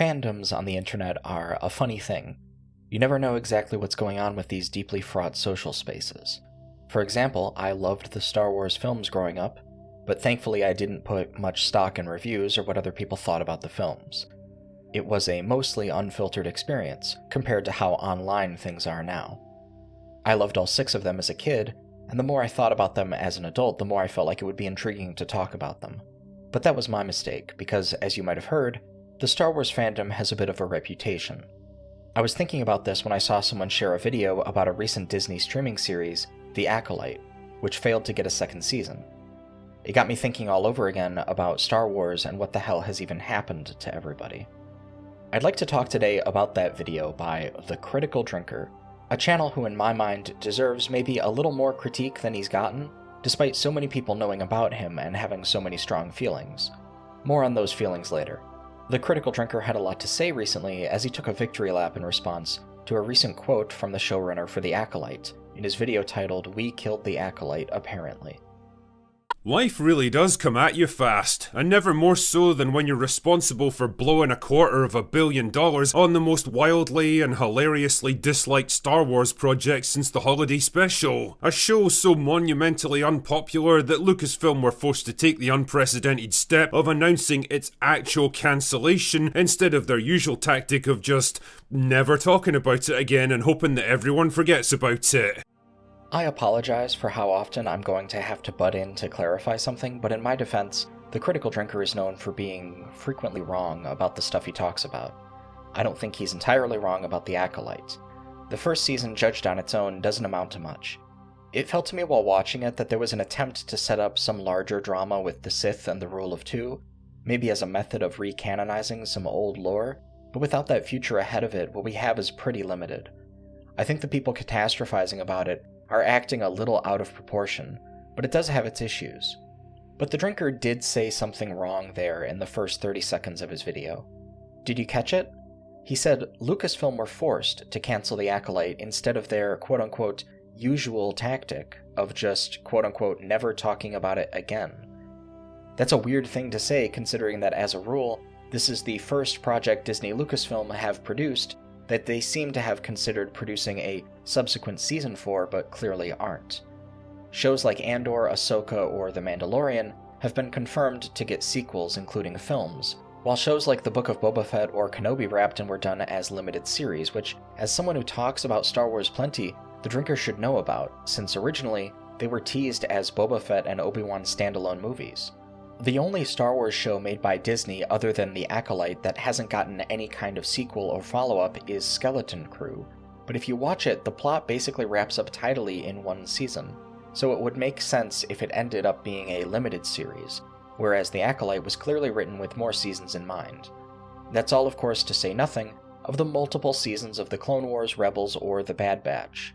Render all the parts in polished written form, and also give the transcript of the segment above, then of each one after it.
Fandoms on the internet are a funny thing. You never know exactly what's going on with these deeply fraught social spaces. For example, I loved the Star Wars films growing up, but thankfully I didn't put much stock in reviews or what other people thought about the films. It was a mostly unfiltered experience, compared to how online things are now. I loved all 6 of them as a kid, and the more I thought about them as an adult, the more I felt like it would be intriguing to talk about them. But that was my mistake, because, as you might have heard, the Star Wars fandom has a bit of a reputation. I was thinking about this when I saw someone share a video about a recent Disney streaming series, The Acolyte, which failed to get a second season. It got me thinking all over again about Star Wars and what the hell has even happened to everybody. I'd like to talk today about that video by The Critical Drinker, a channel who in my mind deserves maybe a little more critique than he's gotten, despite so many people knowing about him and having so many strong feelings. More on those feelings later. The Critical Drinker had a lot to say recently as he took a victory lap in response to a recent quote from the showrunner for The Acolyte in his video titled "We Killed the Acolyte, Apparently." Life really does come at you fast, and never more so than when you're responsible for blowing $250 million on the most wildly and hilariously disliked Star Wars project since the holiday special. A show so monumentally unpopular that Lucasfilm were forced to take the unprecedented step of announcing its actual cancellation instead of their usual tactic of just never talking about it again and hoping that everyone forgets about it. I apologize for how often I'm going to have to butt in to clarify something, but in my defense, the Critical Drinker is known for being frequently wrong about the stuff he talks about. I don't think he's entirely wrong about The Acolyte. The first season, judged on its own, doesn't amount to much. It felt to me while watching it that there was an attempt to set up some larger drama with the Sith and the Rule of Two, maybe as a method of recanonizing some old lore, but without that future ahead of it, what we have is pretty limited. I think the people catastrophizing about it are acting a little out of proportion, but it does have its issues. But the drinker did say something wrong there in the first 30 seconds of his video. Did you catch it? He said Lucasfilm were forced to cancel The Acolyte instead of their quote-unquote usual tactic of just quote-unquote never talking about it again. That's a weird thing to say considering that as a rule, this is the first project Disney Lucasfilm have produced that they seem to have considered producing a subsequent season for, but clearly aren't. Shows like Andor, Ahsoka, or The Mandalorian have been confirmed to get sequels, including films, while shows like The Book of Boba Fett or Kenobi wrapped and were done as limited series, which, as someone who talks about Star Wars plenty, the drinker should know about, since originally they were teased as Boba Fett and Obi-Wan standalone movies. The only Star Wars show made by Disney other than The Acolyte that hasn't gotten any kind of sequel or follow-up is Skeleton Crew, but if you watch it, the plot basically wraps up tidily in one season, so it would make sense if it ended up being a limited series, whereas The Acolyte was clearly written with more seasons in mind. That's all, of course, to say nothing of the multiple seasons of the Clone Wars, Rebels, or The Bad Batch.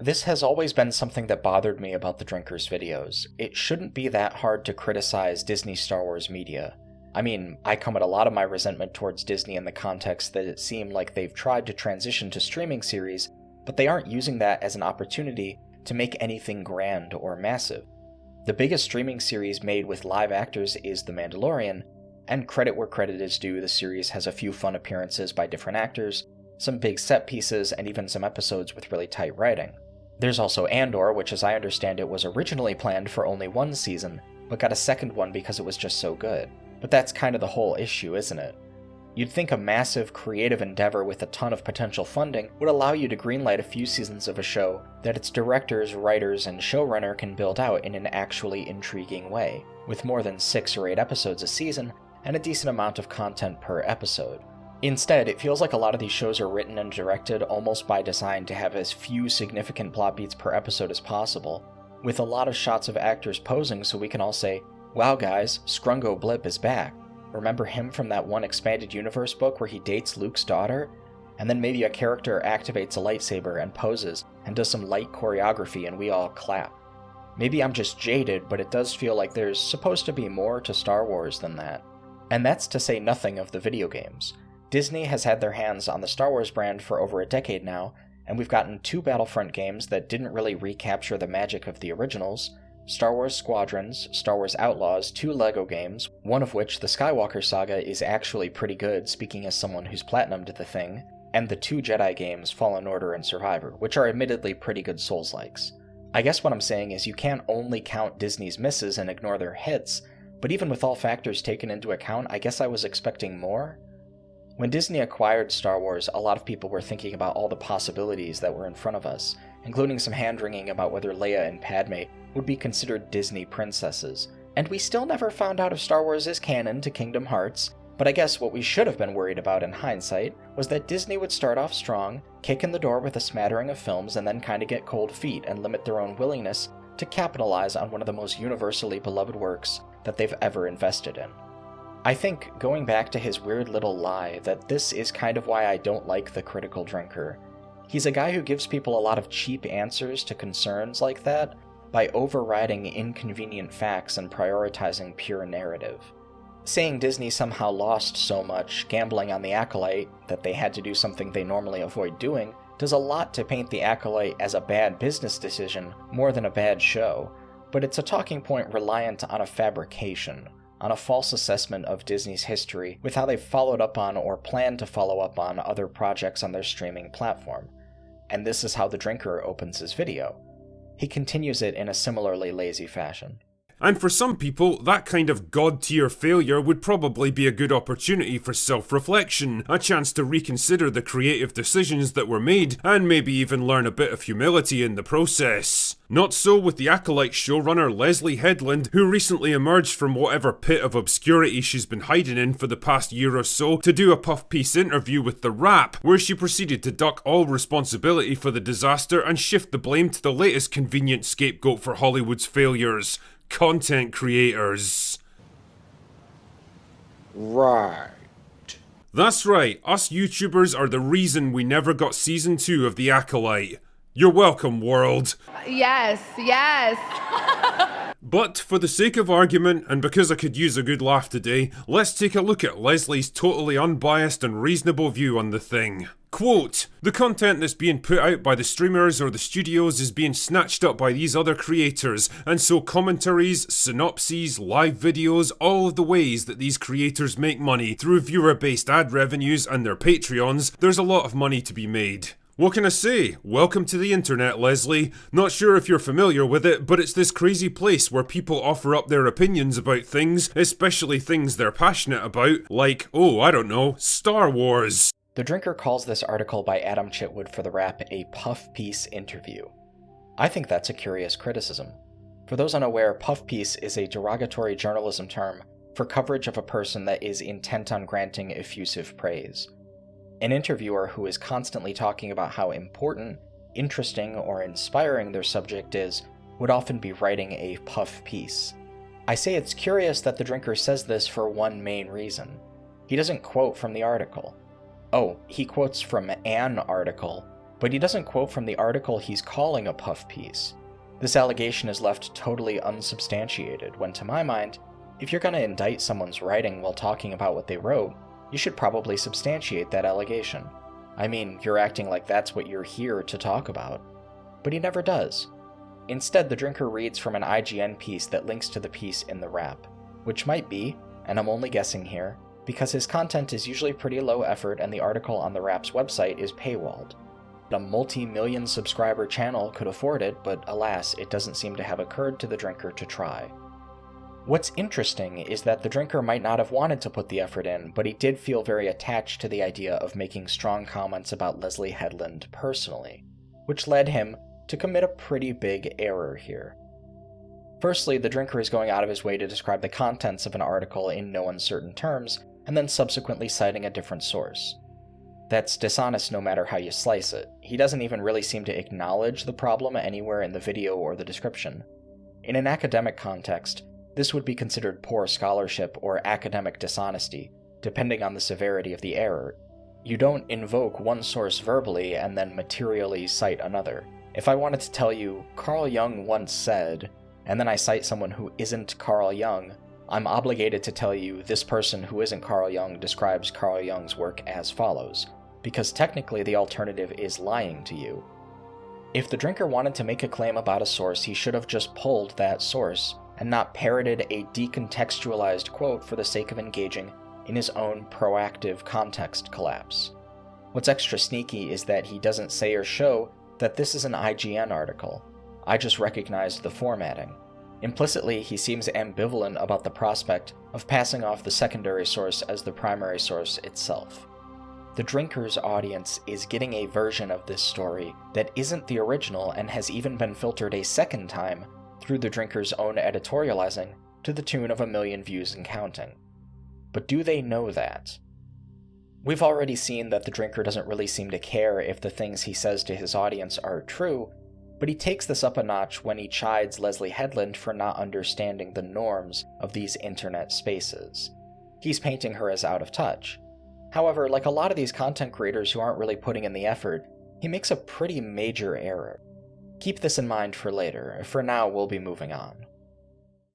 This has always been something that bothered me about the Drinker's videos. It shouldn't be that hard to criticize Disney Star Wars media. I mean, I come at a lot of my resentment towards Disney in the context that it seemed like they've tried to transition to streaming series, but they aren't using that as an opportunity to make anything grand or massive. The biggest streaming series made with live actors is The Mandalorian, and credit where credit is due, the series has a few fun appearances by different actors, some big set pieces, and even some episodes with really tight writing. There's also Andor, which as I understand it was originally planned for only one season, but got a second one because it was just so good. But that's kind of the whole issue, isn't it? You'd think a massive creative endeavor with a ton of potential funding would allow you to greenlight a few seasons of a show that its directors, writers, and showrunner can build out in an actually intriguing way, with more than 6 or 8 episodes a season and a decent amount of content per episode. Instead, it feels like a lot of these shows are written and directed almost by design to have as few significant plot beats per episode as possible, with a lot of shots of actors posing so we can all say, "Wow guys, Scrungo Blip is back. Remember him from that one Expanded Universe book where he dates Luke's daughter?" And then maybe a character activates a lightsaber and poses and does some light choreography and we all clap. Maybe I'm just jaded, but it does feel like there's supposed to be more to Star Wars than that. And that's to say nothing of the video games. Disney has had their hands on the Star Wars brand for over a decade now, and we've gotten 2 Battlefront games that didn't really recapture the magic of the originals, Star Wars Squadrons, Star Wars Outlaws, 2 LEGO games, one of which, the Skywalker Saga, is actually pretty good, speaking as someone who's platinumed the thing, and the 2 Jedi games, Fallen Order and Survivor, which are admittedly pretty good Souls-likes. I guess what I'm saying is you can't only count Disney's misses and ignore their hits, but even with all factors taken into account, I guess I was expecting more. When Disney acquired Star Wars, a lot of people were thinking about all the possibilities that were in front of us, including some hand-wringing about whether Leia and Padme would be considered Disney princesses. And we still never found out if Star Wars is canon to Kingdom Hearts, but I guess what we should have been worried about in hindsight was that Disney would start off strong, kick in the door with a smattering of films, and then kinda get cold feet and limit their own willingness to capitalize on one of the most universally beloved works that they've ever invested in. I think, going back to his weird little lie, that this is kind of why I don't like the critical drinker. He's a guy who gives people a lot of cheap answers to concerns like that by overriding inconvenient facts and prioritizing pure narrative. Saying Disney somehow lost so much gambling on the Acolyte that they had to do something they normally avoid doing does a lot to paint the Acolyte as a bad business decision more than a bad show, but it's a talking point reliant on a fabrication, on a false assessment of Disney's history with how they've followed up on or plan to follow up on other projects on their streaming platform. And this is how the drinker opens his video. He continues it in a similarly lazy fashion. And for some people, that kind of god-tier failure would probably be a good opportunity for self-reflection, a chance to reconsider the creative decisions that were made, and maybe even learn a bit of humility in the process. Not so with the Acolyte showrunner Leslie Headland, who recently emerged from whatever pit of obscurity she's been hiding in for the past year or so to do a puff-piece interview with The Wrap, where she proceeded to duck all responsibility for the disaster and shift the blame to the latest convenient scapegoat for Hollywood's failures: content creators. Right. That's right, us YouTubers are the reason we never got season 2 of The Acolyte. You're welcome, world. Yes, yes. But for the sake of argument, and because I could use a good laugh today, let's take a look at Leslie's totally unbiased and reasonable view on the thing. Quote, "The content that's being put out by the streamers or the studios is being snatched up by these other creators, and so commentaries, synopses, live videos, all of the ways that these creators make money through viewer-based ad revenues and their Patreons, there's a lot of money to be made." What can I say? Welcome to the internet, Leslie. Not sure if you're familiar with it, but it's this crazy place where people offer up their opinions about things, especially things they're passionate about, like, oh, I don't know, Star Wars. The drinker calls this article by Adam Chitwood for The Wrap a puff piece interview. I think that's a curious criticism. For those unaware, puff piece is a derogatory journalism term for coverage of a person that is intent on granting effusive praise. An interviewer who is constantly talking about how important, interesting, or inspiring their subject is would often be writing a puff piece. I say it's curious that the drinker says this for one main reason. He doesn't quote from the article. Oh, he quotes from an article, but he doesn't quote from the article he's calling a puff piece. This allegation is left totally unsubstantiated, when to my mind, if you're gonna indict someone's writing while talking about what they wrote, you should probably substantiate that allegation. I mean, you're acting like that's what you're here to talk about. But he never does. Instead, the drinker reads from an IGN piece that links to the piece in The Wrap, which might be, and I'm only guessing here, because his content is usually pretty low effort and the article on The Wrap's website is paywalled. A multi-million subscriber channel could afford it, but alas, it doesn't seem to have occurred to the drinker to try. What's interesting is that the drinker might not have wanted to put the effort in, but he did feel very attached to the idea of making strong comments about Leslie Headland personally, which led him to commit a pretty big error here. Firstly, the drinker is going out of his way to describe the contents of an article in no uncertain terms, and then subsequently citing a different source. That's dishonest no matter how you slice it. He doesn't even really seem to acknowledge the problem anywhere in the video or the description. In an academic context, this would be considered poor scholarship or academic dishonesty, depending on the severity of the error. You don't invoke one source verbally and then materially cite another. If I wanted to tell you, Carl Jung once said, and then I cite someone who isn't Carl Jung, I'm obligated to tell you this person who isn't Carl Jung describes Carl Jung's work as follows, because technically the alternative is lying to you. If the drinker wanted to make a claim about a source, he should have just pulled that source and not parroted a decontextualized quote for the sake of engaging in his own proactive context collapse. What's extra sneaky is that he doesn't say or show that this is an IGN article. I just recognized the formatting. Implicitly, he seems ambivalent about the prospect of passing off the secondary source as the primary source itself. The drinker's audience is getting a version of this story that isn't the original and has even been filtered a second time through the drinker's own editorializing to the tune of 1 million views and counting. But do they know that? We've already seen that the drinker doesn't really seem to care if the things he says to his audience are true, but he takes this up a notch when he chides Leslie Headland for not understanding the norms of these internet spaces. He's painting her as out of touch. However, like a lot of these content creators who aren't really putting in the effort, he makes a pretty major error. Keep this in mind for later. For now, we'll be moving on.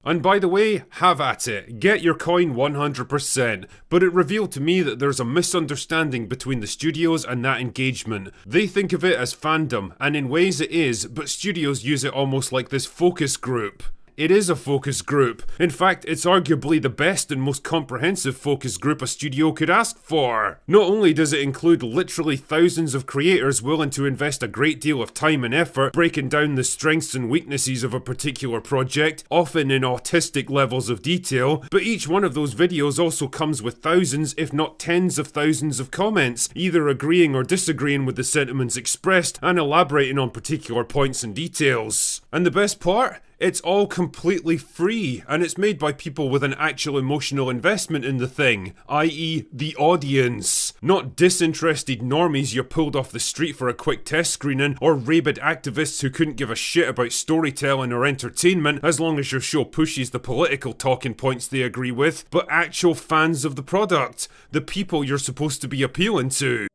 And by the way, have at it. Get your coin 100%. But it revealed to me that there's a misunderstanding between the studios and that engagement. They think of it as fandom, and in ways it is, but studios use it almost like this focus group. It is a focus group. In fact, it's arguably the best and most comprehensive focus group a studio could ask for. Not only does it include literally thousands of creators willing to invest a great deal of time and effort breaking down the strengths and weaknesses of a particular project, often in autistic levels of detail, but each one of those videos also comes with thousands, if not tens of thousands of comments, either agreeing or disagreeing with the sentiments expressed and elaborating on particular points and details. And the best part? It's all completely free, and it's made by people with an actual emotional investment in the thing, i.e. the audience. Not disinterested normies you pulled off the street for a quick test screening, or rabid activists who couldn't give a shit about storytelling or entertainment as long as your show pushes the political talking points they agree with, but actual fans of the product, the people you're supposed to be appealing to.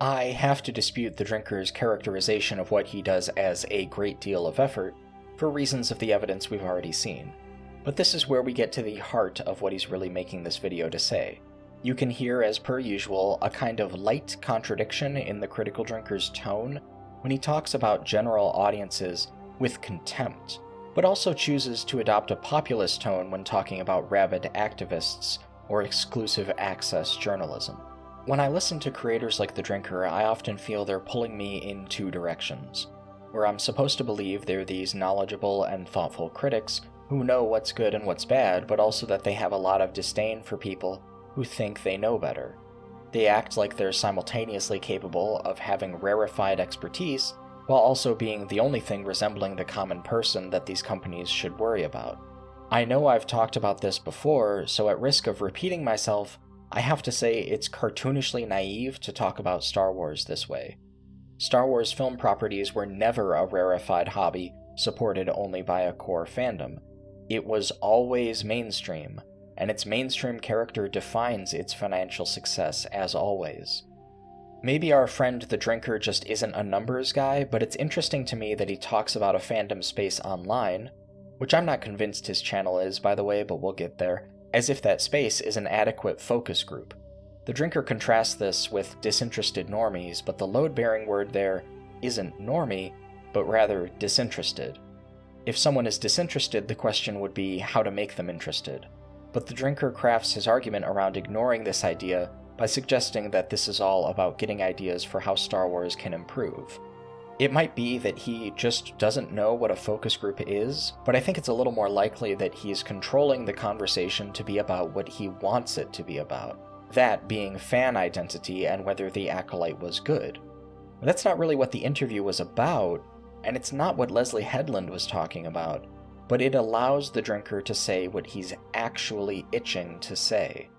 I have to dispute the drinker's characterization of what he does as a great deal of effort, for reasons of the evidence we've already seen. But this is where we get to the heart of what he's really making this video to say. You can hear, as per usual, a kind of light contradiction in the critical drinker's tone when he talks about general audiences with contempt, but also chooses to adopt a populist tone when talking about rabid activists or exclusive access journalism. When I listen to creators like the drinker, I often feel they're pulling me in two directions, where I'm supposed to believe they're these knowledgeable and thoughtful critics who know what's good and what's bad, but also that they have a lot of disdain for people who think they know better. They act like they're simultaneously capable of having rarefied expertise, while also being the only thing resembling the common person that these companies should worry about. I know I've talked about this before, so at risk of repeating myself, I have to say it's cartoonishly naive to talk about Star Wars this way. Star Wars film properties were never a rarefied hobby supported only by a core fandom. It was always mainstream, and its mainstream character defines its financial success as always. Maybe our friend the drinker just isn't a numbers guy, but it's interesting to me that he talks about a fandom space online, which I'm not convinced his channel is, by the way, but we'll get there, as if that space is an adequate focus group. The drinker contrasts this with disinterested normies, but the load-bearing word there isn't normie, but rather disinterested. If someone is disinterested, the question would be how to make them interested. But the drinker crafts his argument around ignoring this idea by suggesting that this is all about getting ideas for how Star Wars can improve. It might be that he just doesn't know what a focus group is, but I think it's a little more likely that he's controlling the conversation to be about what he wants it to be about. That being fan identity and whether the Acolyte was good. But that's not really what the interview was about, and it's not what Leslie Headland was talking about, but it allows the drinker to say what he's actually itching to say.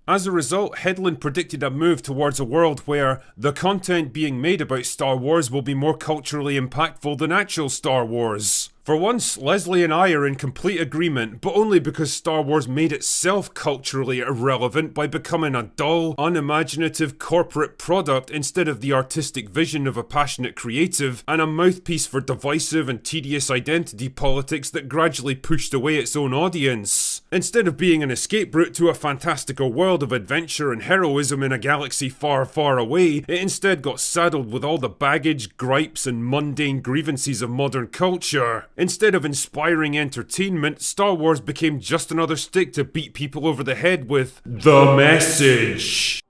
As a result, Headland predicted a move towards a world where the content being made about Star Wars will be more culturally impactful than actual Star Wars. For once, Leslie and I are in complete agreement, but only because Star Wars made itself culturally irrelevant by becoming a dull, unimaginative corporate product instead of the artistic vision of a passionate creative, and a mouthpiece for divisive and tedious identity politics that gradually pushed away its own audience. Instead of being an escape route to a fantastical world of adventure and heroism in a galaxy far, far away, it instead got saddled with all the baggage, gripes, and mundane grievances of modern culture. Instead of inspiring entertainment, Star Wars became just another stick to beat people over the head with the message.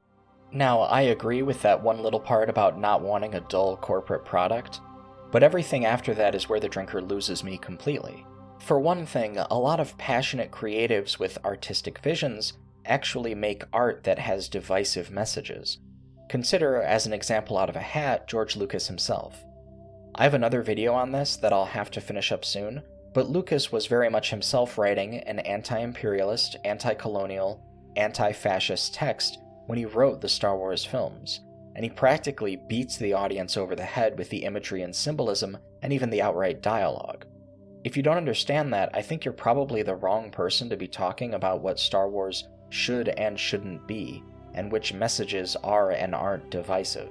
Now, I agree with that one little part about not wanting a dull corporate product, but everything after that is where the drinker loses me completely. For one thing, a lot of passionate creatives with artistic visions actually make art that has divisive messages. Consider, as an example out of a hat, George Lucas himself. I have another video on this that I'll have to finish up soon, but Lucas was very much himself writing an anti-imperialist, anti-colonial, anti-fascist text when he wrote the Star Wars films, and he practically beats the audience over the head with the imagery and symbolism, and even the outright dialogue. If you don't understand that, I think you're probably the wrong person to be talking about what Star Wars should and shouldn't be, and which messages are and aren't divisive.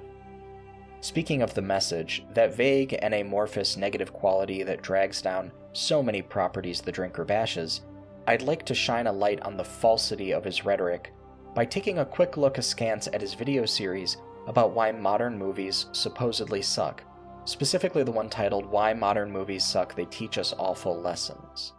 Speaking of the message, that vague and amorphous negative quality that drags down so many properties the drinker bashes, I'd like to shine a light on the falsity of his rhetoric by taking a quick look askance at his video series about why modern movies supposedly suck, specifically the one titled Why Modern Movies Suck, They Teach Us Awful Lessons.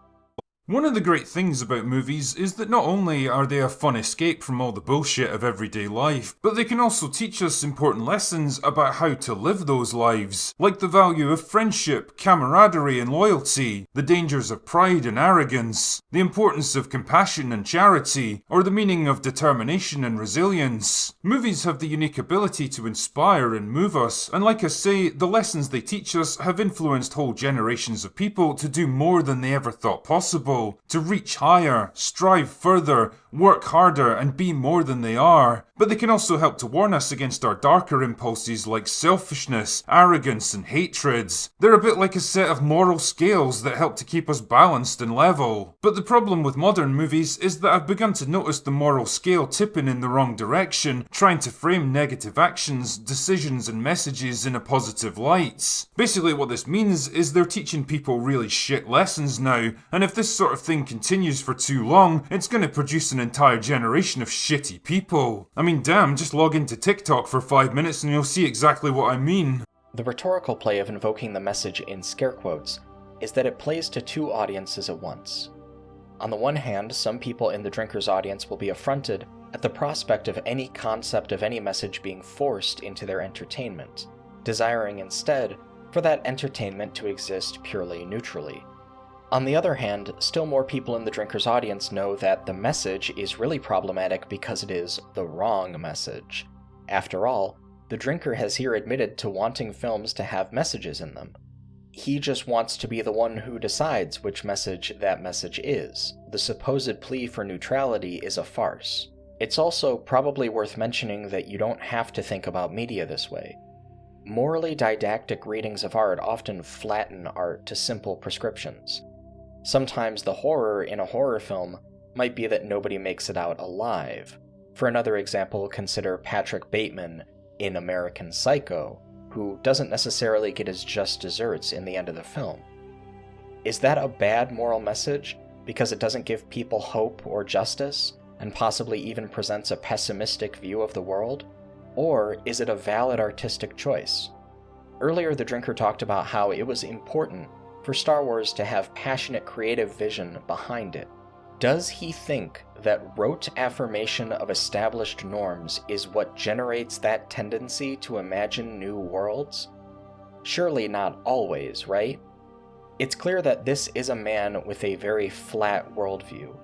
One of the great things about movies is that not only are they a fun escape from all the bullshit of everyday life, but they can also teach us important lessons about how to live those lives, like the value of friendship, camaraderie and loyalty, the dangers of pride and arrogance, the importance of compassion and charity, or the meaning of determination and resilience. Movies have the unique ability to inspire and move us, and like I say, the lessons they teach us have influenced whole generations of people to do more than they ever thought possible. To reach higher, strive further, work harder, and be more than they are. But they can also help to warn us against our darker impulses like selfishness, arrogance, and hatreds. They're a bit like a set of moral scales that help to keep us balanced and level. But the problem with modern movies is that I've begun to notice the moral scale tipping in the wrong direction, trying to frame negative actions, decisions, and messages in a positive light. Basically what this means is they're teaching people really shit lessons now, and if this sort of thing continues for too long, it's going to produce an entire generation of shitty people. I mean, damn, just log into TikTok for 5 minutes and you'll see exactly what I mean. The rhetorical play of invoking the message in scare quotes is that it plays to two audiences at once. On the one hand, some people in the drinker's audience will be affronted at the prospect of any concept of any message being forced into their entertainment, desiring instead for that entertainment to exist purely neutrally. On the other hand, still more people in the drinker's audience know that the message is really problematic because it is the wrong message. After all, the drinker has here admitted to wanting films to have messages in them. He just wants to be the one who decides which message that message is. The supposed plea for neutrality is a farce. It's also probably worth mentioning that you don't have to think about media this way. Morally didactic readings of art often flatten art to simple prescriptions. Sometimes the horror in a horror film might be that nobody makes it out alive. For another example, consider Patrick Bateman in American Psycho, who doesn't necessarily get his just desserts in the end of the film. Is that a bad moral message because it doesn't give people hope or justice, and possibly even presents a pessimistic view of the world? Or is it a valid artistic choice? Earlier, the drinker talked about how it was important for Star Wars to have passionate creative vision behind it. Does he think that rote affirmation of established norms is what generates that tendency to imagine new worlds? Surely not always, right? It's clear that this is a man with a very flat worldview.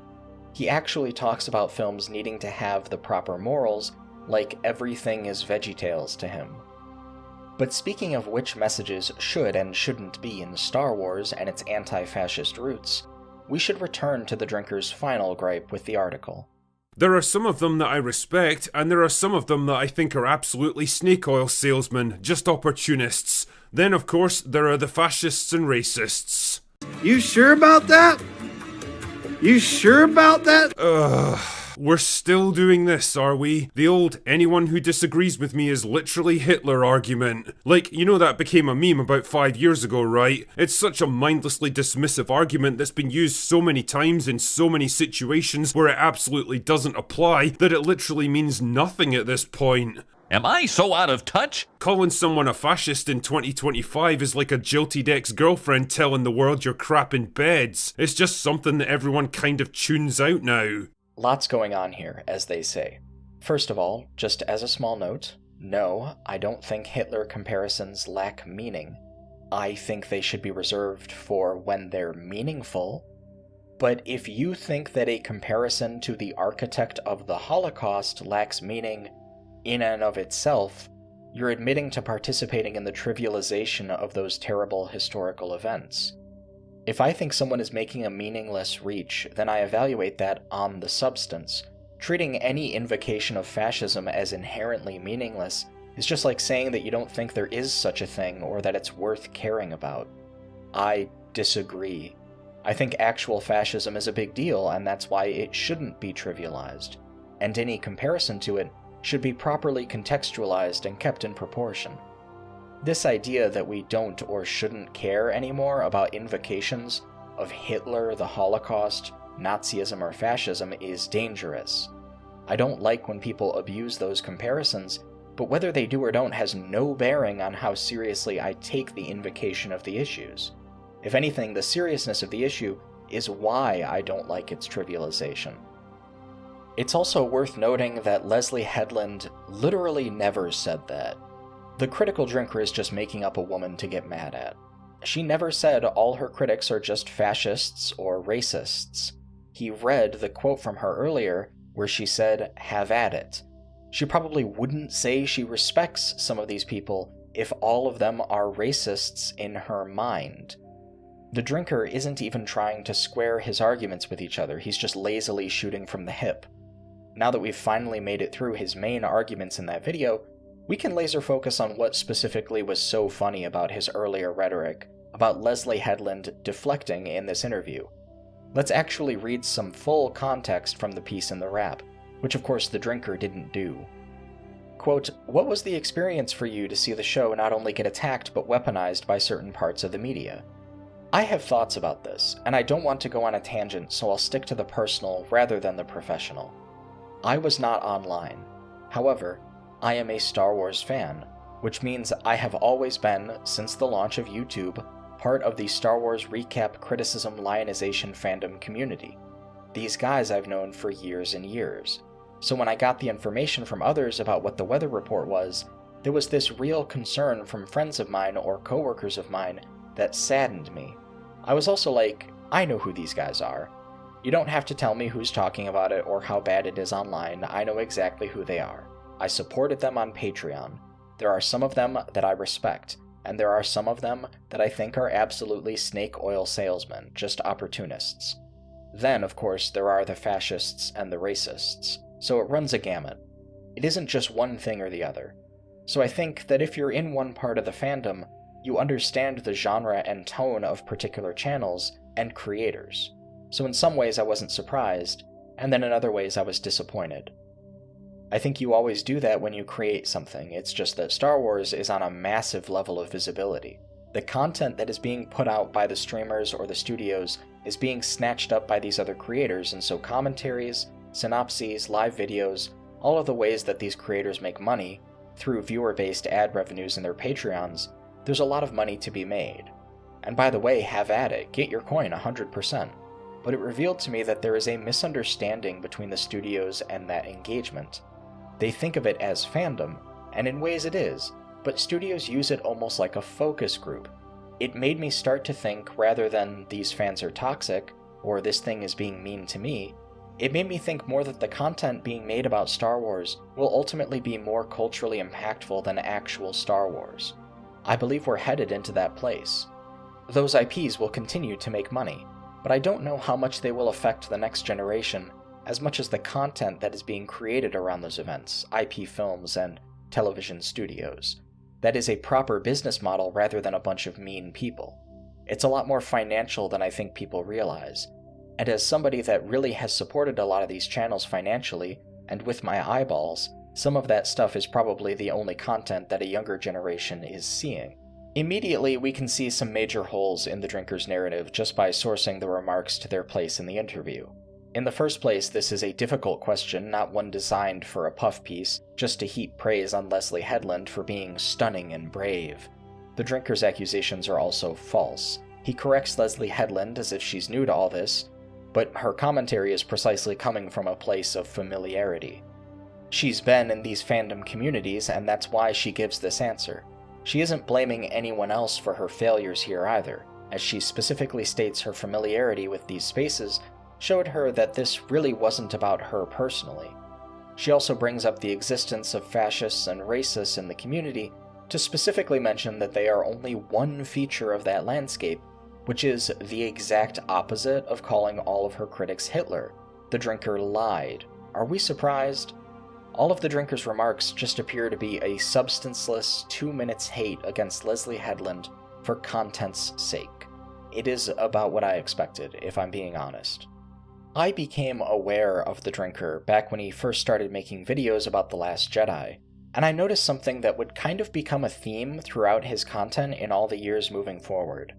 He actually talks about films needing to have the proper morals, like everything is VeggieTales to him. But speaking of which messages should and shouldn't be in Star Wars and its anti-fascist roots, we should return to the drinker's final gripe with the article. There are some of them that I respect, and there are some of them that I think are absolutely snake oil salesmen, just opportunists. Then, of course, there are the fascists and racists. You sure about that? You sure about that? We're still doing this, are we? The old anyone who disagrees with me is literally Hitler argument. Like, you know that became a meme about 5 years ago, right? It's such a mindlessly dismissive argument that's been used so many times in so many situations where it absolutely doesn't apply that it literally means nothing at this point. Am I so out of touch? Calling someone a fascist in 2025 is like a jilted ex-girlfriend telling the world you're crap in beds. It's just something that everyone kind of tunes out now. Lots going on here, as they say. First of all, just as a small note, no, I don't think Hitler comparisons lack meaning. I think they should be reserved for when they're meaningful. But if you think that a comparison to the architect of the Holocaust lacks meaning in and of itself, you're admitting to participating in the trivialization of those terrible historical events. If I think someone is making a meaningless reach, then I evaluate that on the substance. Treating any invocation of fascism as inherently meaningless is just like saying that you don't think there is such a thing or that it's worth caring about. I disagree. I think actual fascism is a big deal, and that's why it shouldn't be trivialized. And any comparison to it should be properly contextualized and kept in proportion. This idea that we don't or shouldn't care anymore about invocations of Hitler, the Holocaust, Nazism, or fascism is dangerous. I don't like when people abuse those comparisons, but whether they do or don't has no bearing on how seriously I take the invocation of the issues. If anything, the seriousness of the issue is why I don't like its trivialization. It's also worth noting that Leslie Headland literally never said that. The critical drinker is just making up a woman to get mad at. She never said all her critics are just fascists or racists. He read the quote from her earlier where she said, "have at it." She probably wouldn't say she respects some of these people if all of them are racists in her mind. The drinker isn't even trying to square his arguments with each other, he's just lazily shooting from the hip. Now that we've finally made it through his main arguments in that video, we can laser focus on what specifically was so funny about his earlier rhetoric, about Leslie Headland deflecting in this interview. Let's actually read some full context from the piece in the rap, which of course the drinker didn't do. Quote, "What was the experience for you to see the show not only get attacked but weaponized by certain parts of the media? I have thoughts about this, and I don't want to go on a tangent, so I'll stick to the personal rather than the professional. I was not online. However, I am a Star Wars fan, which means I have always been, since the launch of YouTube, part of the Star Wars recap criticism lionization fandom community. These guys I've known for years and years. So when I got the information from others about what the weather report was, there was this real concern from friends of mine or coworkers of mine that saddened me. I was also like, I know who these guys are. You don't have to tell me who's talking about it or how bad it is online, I know exactly who they are. I supported them on Patreon. There are some of them that I respect, and there are some of them that I think are absolutely snake oil salesmen, just opportunists. Then, of course, there are the fascists and the racists, so it runs a gamut. It isn't just one thing or the other. So I think that if you're in one part of the fandom, you understand the genre and tone of particular channels and creators. So in some ways I wasn't surprised, and then in other ways I was disappointed. I think you always do that when you create something, it's just that Star Wars is on a massive level of visibility. The content that is being put out by the streamers or the studios is being snatched up by these other creators, and so commentaries, synopses, live videos, all of the ways that these creators make money, through viewer-based ad revenues in their Patreons, there's a lot of money to be made. And by the way, have at it, get your coin 100%. But it revealed to me that there is a misunderstanding between the studios and that engagement. They think of it as fandom, and in ways it is, but studios use it almost like a focus group. It made me start to think, rather than these fans are toxic, or this thing is being mean to me, it made me think more that the content being made about Star Wars will ultimately be more culturally impactful than actual Star Wars. I believe we're headed into that place. Those IPs will continue to make money, but I don't know how much they will affect the next generation as much as the content that is being created around those events, IP films and television studios. That is a proper business model rather than a bunch of mean people. It's a lot more financial than I think people realize. And as somebody that really has supported a lot of these channels financially, and with my eyeballs, some of that stuff is probably the only content that a younger generation is seeing. Immediately, we can see some major holes in the drinker's narrative just by sourcing the remarks to their place in the interview. In the first place, this is a difficult question, not one designed for a puff piece, just to heap praise on Leslie Headland for being stunning and brave. The drinker's accusations are also false. He corrects Leslie Headland as if she's new to all this, but her commentary is precisely coming from a place of familiarity. She's been in these fandom communities, and that's why she gives this answer. She isn't blaming anyone else for her failures here either, as she specifically states her familiarity with these spaces showed her that this really wasn't about her personally. She also brings up the existence of fascists and racists in the community to specifically mention that they are only one feature of that landscape, which is the exact opposite of calling all of her critics Hitler. The drinker lied. Are we surprised? All of the drinker's remarks just appear to be a substanceless 2 minutes hate against Leslie Headland for content's sake. It is about what I expected, if I'm being honest. I became aware of the drinker back when he first started making videos about The Last Jedi, and I noticed something that would kind of become a theme throughout his content in all the years moving forward.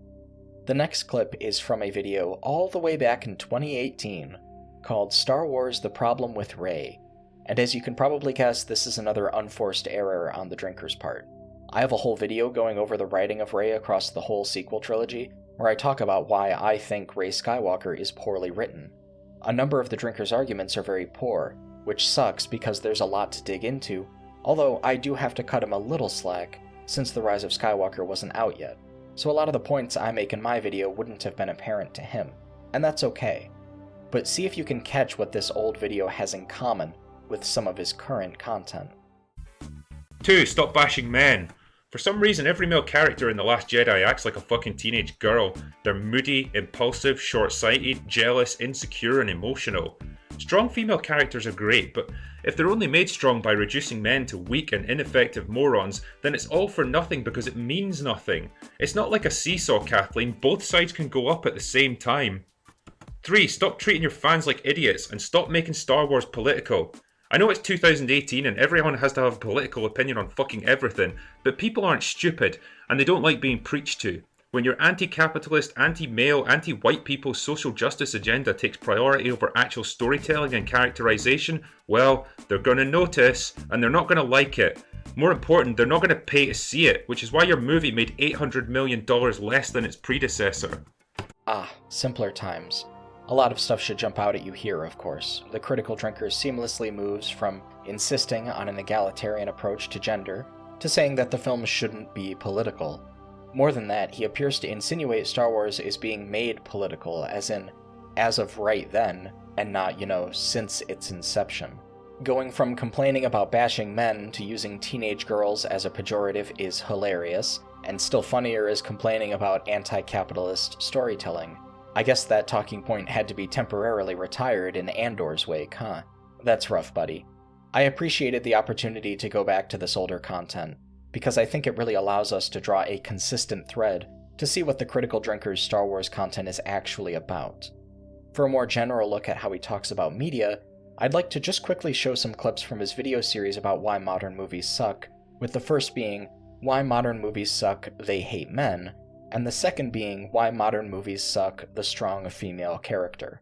The next clip is from a video all the way back in 2018 called Star Wars: The Problem with Rey, and as you can probably guess, this is another unforced error on the drinker's part. I have a whole video going over the writing of Rey across the whole sequel trilogy, where I talk about why I think Rey Skywalker is poorly written. A number of the drinker's arguments are very poor, which sucks because there's a lot to dig into, although I do have to cut him a little slack, since The Rise of Skywalker wasn't out yet, so a lot of the points I make in my video wouldn't have been apparent to him, and that's okay. But see if you can catch what this old video has in common with some of his current content. 2. Stop bashing men. For some reason, every male character in The Last Jedi acts like a fucking teenage girl. They're moody, impulsive, short-sighted, jealous, insecure, and emotional. Strong female characters are great, but if they're only made strong by reducing men to weak and ineffective morons, then it's all for nothing because it means nothing. It's not like a seesaw, Kathleen. Both sides can go up at the same time. 3. Stop treating your fans like idiots and stop making Star Wars political. I know it's 2018 and everyone has to have a political opinion on fucking everything, but people aren't stupid and they don't like being preached to. When your anti-capitalist, anti-male, anti-white people's social justice agenda takes priority over actual storytelling and characterization, well, they're going to notice and they're not going to like it. More important, they're not going to pay to see it, which is why your movie made $800 million less than its predecessor. Simpler times. A lot of stuff should jump out at you here, of course. The critical drinker seamlessly moves from insisting on an egalitarian approach to gender to saying that the film shouldn't be political. More than that, he appears to insinuate Star Wars is being made political, as in, as of right then, and not, since its inception. Going from complaining about bashing men to using teenage girls as a pejorative is hilarious, and still funnier is complaining about anti-capitalist storytelling. I guess that talking point had to be temporarily retired in Andor's wake, huh? That's rough, buddy. I appreciated the opportunity to go back to this older content, because I think it really allows us to draw a consistent thread to see what the critical drinker's Star Wars content is actually about. For a more general look at how he talks about media, I'd like to just quickly show some clips from his video series about why modern movies suck, with the first being, Why Modern Movies Suck, They Hate Men, and the second being Why Modern Movies Suck, The Strong Female Character.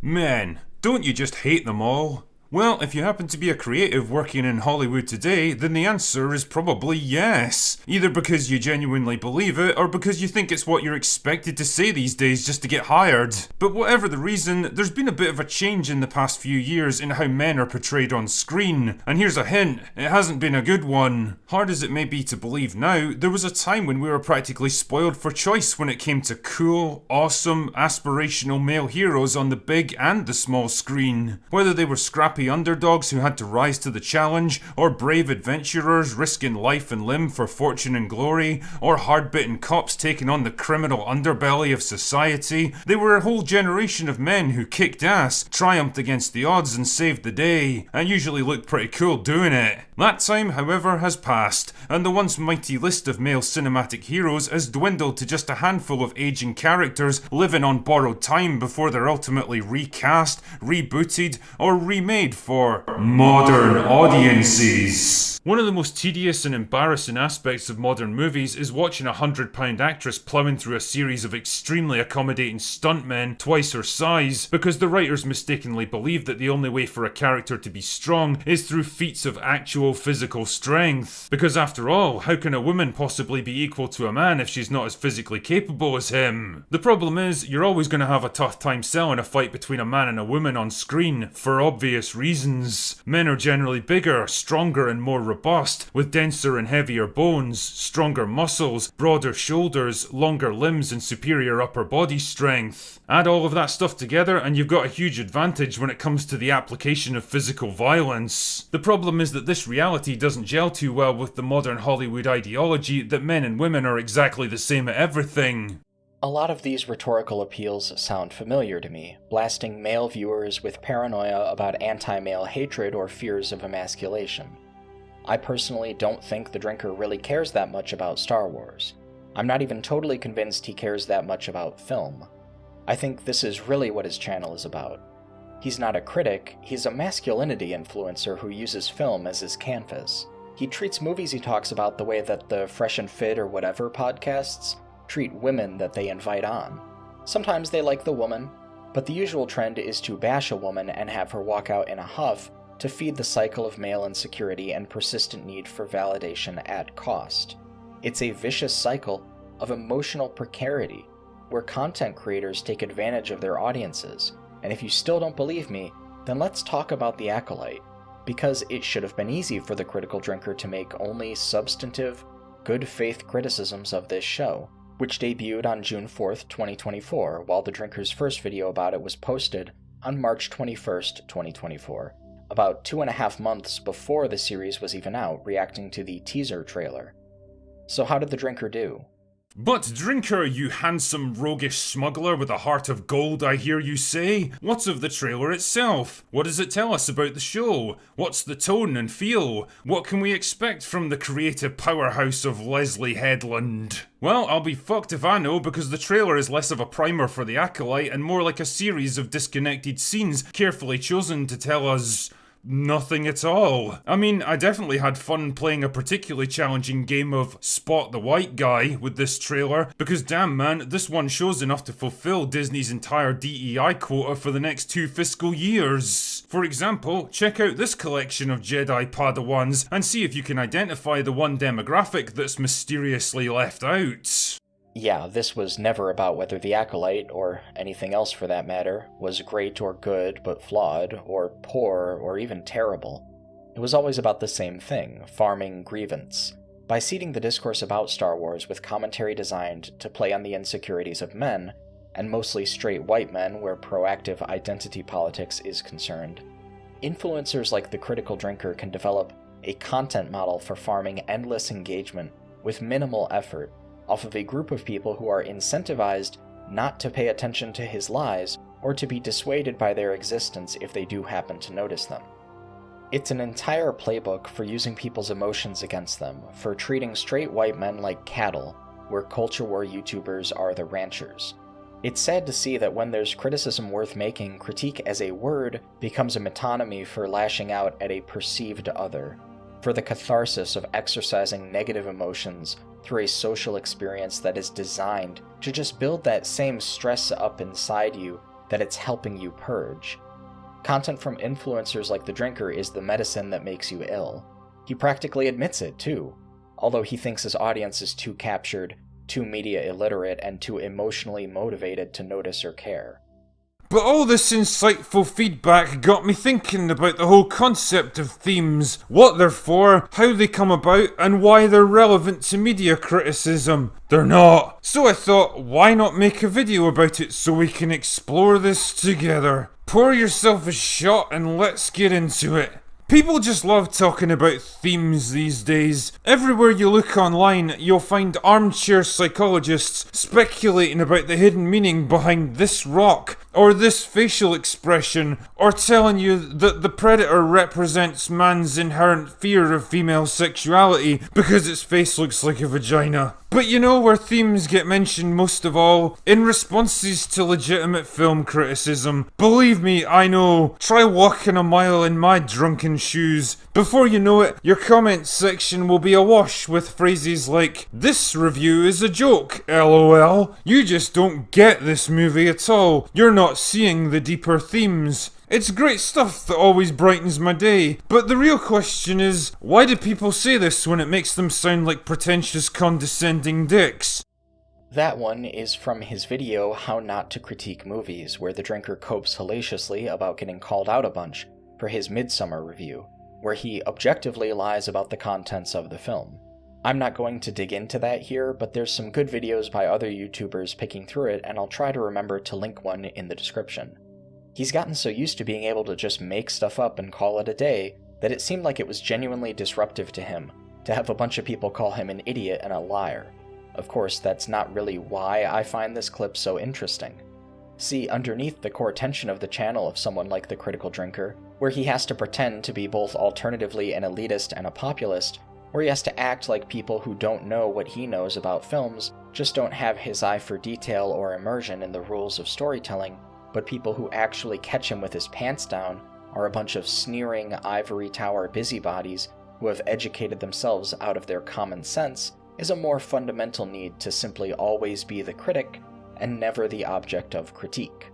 Men, don't you just hate them all? Well, if you happen to be a creative working in Hollywood today, then the answer is probably yes. Either because you genuinely believe it, or because you think it's what you're expected to say these days just to get hired. But whatever the reason, there's been a bit of a change in the past few years in how men are portrayed on screen. And here's a hint, it hasn't been a good one. Hard as it may be to believe now, there was a time when we were practically spoiled for choice when it came to cool, awesome, aspirational male heroes on the big and the small screen. Whether they were scrappy scrappy underdogs who had to rise to the challenge, or brave adventurers risking life and limb for fortune and glory, or hard-bitten cops taking on the criminal underbelly of society. They were a whole generation of men who kicked ass, triumphed against the odds and saved the day, and usually looked pretty cool doing it. That time, however, has passed, and the once mighty list of male cinematic heroes has dwindled to just a handful of aging characters living on borrowed time before they're ultimately recast, rebooted, or remade for modern audiences. One of the most tedious and embarrassing aspects of modern movies is watching a £100 actress ploughing through a series of extremely accommodating stuntmen twice her size, because the writers mistakenly believe that the only way for a character to be strong is through feats of actual physical strength. Because after all, how can a woman possibly be equal to a man if she's not as physically capable as him? The problem is, you're always going to have a tough time selling a fight between a man and a woman on screen, for obvious reasons. Men are generally bigger, stronger and more robust, with denser and heavier bones, stronger muscles, broader shoulders, longer limbs and superior upper body strength. Add all of that stuff together and you've got a huge advantage when it comes to the application of physical violence. The problem is that this reality doesn't gel too well with the modern Hollywood ideology that men and women are exactly the same at everything. A lot of these rhetorical appeals sound familiar to me, blasting male viewers with paranoia about anti-male hatred or fears of emasculation. I personally don't think the drinker really cares that much about Star Wars. I'm not even totally convinced he cares that much about film. I think this is really what his channel is about. He's not a critic, he's a masculinity influencer who uses film as his canvas. He treats movies he talks about the way that the Fresh and Fit or whatever podcasts treat women that they invite on. Sometimes they like the woman, but the usual trend is to bash a woman and have her walk out in a huff to feed the cycle of male insecurity and persistent need for validation at cost. It's a vicious cycle of emotional precarity, where content creators take advantage of their audiences, and if you still don't believe me, then let's talk about The Acolyte, because it should have been easy for the critical drinker to make only substantive, good faith criticisms of this show, which debuted on June 4th, 2024, while the drinker's first video about it was posted on March 21st, 2024, about 2.5 months before the series was even out, reacting to the teaser trailer. So how did the drinker do? But drinker, you handsome roguish smuggler with a heart of gold, I hear you say? What's of the trailer itself? What does it tell us about the show? What's the tone and feel? What can we expect from the creative powerhouse of Leslie Headland? Well, I'll be fucked if I know, because the trailer is less of a primer for The Acolyte and more like a series of disconnected scenes carefully chosen to tell us nothing at all. I mean, I definitely had fun playing a particularly challenging game of Spot the White Guy with this trailer, because damn man, this one shows enough to fulfill Disney's entire DEI quota for the next 2 fiscal years. For example, check out this collection of Jedi Padawans and see if you can identify the one demographic that's mysteriously left out. Yeah, this was never about whether The Acolyte, or anything else for that matter, was great or good but flawed, or poor or even terrible. It was always about the same thing, farming grievance, by seeding the discourse about Star Wars with commentary designed to play on the insecurities of men, and mostly straight white men where proactive identity politics is concerned. Influencers like the critical drinker can develop a content model for farming endless engagement with minimal effort, off of a group of people who are incentivized not to pay attention to his lies or to be dissuaded by their existence if they do happen to notice them. It's an entire playbook for using people's emotions against them, for treating straight white men like cattle, where culture war YouTubers are the ranchers. It's sad to see that when there's criticism worth making, critique as a word becomes a metonymy for lashing out at a perceived other, for the catharsis of exercising negative emotions through a social experience that is designed to just build that same stress up inside you that it's helping you purge. Content from influencers like the drinker is the medicine that makes you ill. He practically admits it, too, although he thinks his audience is too captured, too media illiterate, and too emotionally motivated to notice or care. But all this insightful feedback got me thinking about the whole concept of themes, what they're for, how they come about, and why they're relevant to media criticism. They're not. So I thought, why not make a video about it so we can explore this together? Pour yourself a shot and let's get into it. People just love talking about themes these days. Everywhere you look online, you'll find armchair psychologists speculating about the hidden meaning behind this rock, or this facial expression, or telling you that the predator represents man's inherent fear of female sexuality because its face looks like a vagina. But you know where themes get mentioned most of all? In responses to legitimate film criticism. Believe me, I know. Try walking a mile in my drunken shoes. Before you know it, your comments section will be awash with phrases like, "This review is a joke, LOL. You just don't get this movie at all. You're not seeing the deeper themes." It's great stuff that always brightens my day, but the real question is, why do people say this when it makes them sound like pretentious condescending dicks? That one is from his video How Not to Critique Movies, where the drinker copes hellaciously about getting called out a bunch for his Midsummer review, where he objectively lies about the contents of the film. I'm not going to dig into that here, but there's some good videos by other YouTubers picking through it, and I'll try to remember to link one in the description. He's gotten so used to being able to just make stuff up and call it a day that it seemed like it was genuinely disruptive to him to have a bunch of people call him an idiot and a liar. Of course, that's not really why I find this clip so interesting. See, underneath the core tension of the channel of someone like the Critical Drinker, where he has to pretend to be both alternatively an elitist and a populist, where he has to act like people who don't know what he knows about films just don't have his eye for detail or immersion in the rules of storytelling, but people who actually catch him with his pants down are a bunch of sneering ivory tower busybodies who have educated themselves out of their common sense, is a more fundamental need to simply always be the critic and never the object of critique.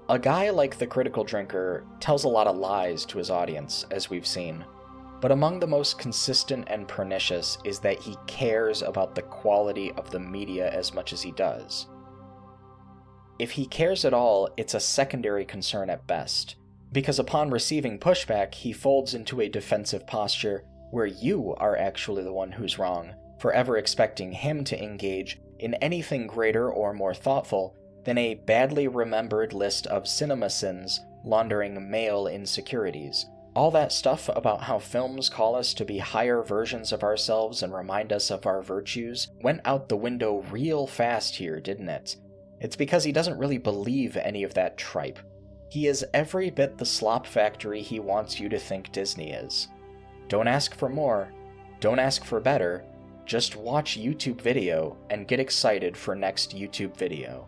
A guy like the Critical Drinker tells a lot of lies to his audience, as we've seen, but among the most consistent and pernicious is that he cares about the quality of the media as much as he does. If he cares at all, it's a secondary concern at best, because upon receiving pushback, he folds into a defensive posture where you are actually the one who's wrong for ever expecting him to engage in anything greater or more thoughtful than a badly remembered list of cinema sins laundering male insecurities. All that stuff about how films call us to be higher versions of ourselves and remind us of our virtues went out the window real fast here, didn't it? It's because he doesn't really believe any of that tripe. He is every bit the slop factory he wants you to think Disney is. Don't ask for more, don't ask for better, just watch YouTube video and get excited for next YouTube video.